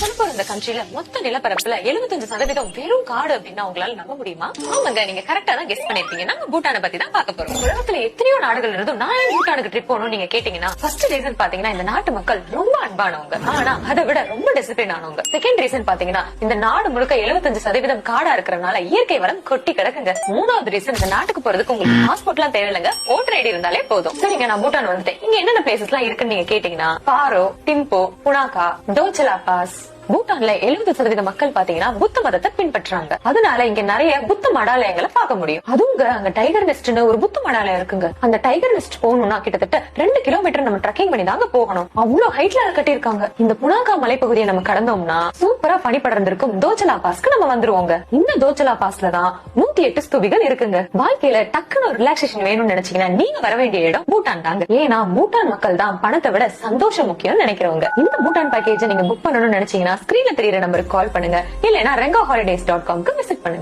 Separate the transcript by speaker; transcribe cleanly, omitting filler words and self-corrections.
Speaker 1: இந்த கண்ட்ரில மொத்த நிலப்பரப்புல 75% வெறும் காடு அப்படின்னா உங்களால நம்ப முடியுமா? ஆமாங்க, நீங்க கரெக்டா தான் கெஸ் பண்ணிருப்பீங்க. நம்ம பூட்டானை பத்தி தான் பார்க்க போறோம். உலகத்துல எத்தனையோ நாடுகள் இருந்தும் நான் ஏன் பூட்டானுக்கு ட்ரிப் போகணும் நீங்க கேட்டீங்கன்னா, ஃபர்ஸ்ட் ரீசன் பாத்தீங்கன்னா இந்த நாட்டு மக்கள் ரொம்ப அன்பானவங்க, ஆனா அதை விட ரொம்ப டிசிப்ளின் ஆனவங்க. செகண்ட் ரீசன் பாத்தீங்கன்னா இந்த நாடு முழுக்க 75% காடா இருக்கிறதுனால இயற்கை வரம் கொட்டி கிடக்குங்க. மூணாவது ரீசன், இந்த நாட்டுக்கு போறதுக்கு உங்களுக்கு பாஸ்போர்ட் எல்லாம் தேவையில்லைங்க, ஓட்டர் ஐடி இருந்தாலே போதும். சரிங்க, நான் பூட்டான் வந்துட்டேன். இங்க என்னென்ன பிளேசஸ் எல்லாம் இருக்குன்னு நீங்க கேட்டீங்கன்னா, பாரோ, திம்போ, புனாகா, தோச்சலா பாஸ். பூட்டான்ல 70% மக்கள் பாத்தீங்கன்னா புத்த மதத்தை பின்பற்றாங்க. அதனால இங்க நிறைய புத்த மடாலயங்களை பார்க்க முடியும். அதுவும் அங்க டைகர் நெஸ்ட்னு ஒரு புத்த மடாலயம் இருக்குங்க. அந்த டைகர் நெஸ்ட் போகணும்னா கிட்டத்தட்ட 2 கிலோமீட்டர் நம்ம ட்ரெக்கிங் பண்ணி தாங்க போகணும். அவ்வளவு ஹைட்ல கட்டியிருக்காங்க. இந்த புனாகா மலைப்பகுதியை நம்ம கடந்தோம்னா சூப்பரா பனி படர்ந்திருக்கும் தோச்சலா பாஸ்க்கு நம்ம வந்துருவோங்க. இந்த தோச்சலா பாஸ்ல தான் 108 ஸ்தூபிகள் இருக்குங்க. வாழ்க்கையில டக்குன்னு ஒரு ரிலாக்ஸேஷன் வேணும்னு நினைச்சீங்கன்னா நீங்க வர வேண்டிய இடம் பூட்டான் தாங்க. ஏன்னா பூட்டான் மக்கள் தான் பணத்தை விட சந்தோஷம் முக்கியம் நினைக்கிறவங்க. இந்த பூட்டான் பேக்கேஜ் நீங்க புக் பண்ணணும்னு நினைச்சீங்கன்னா ஸ்கிரீன்ல தெரியுற நம்பருக்கு கால் பண்ணுங்க, இல்லைன்னா rengaHolidays.com விசிட் பண்ணுங்க.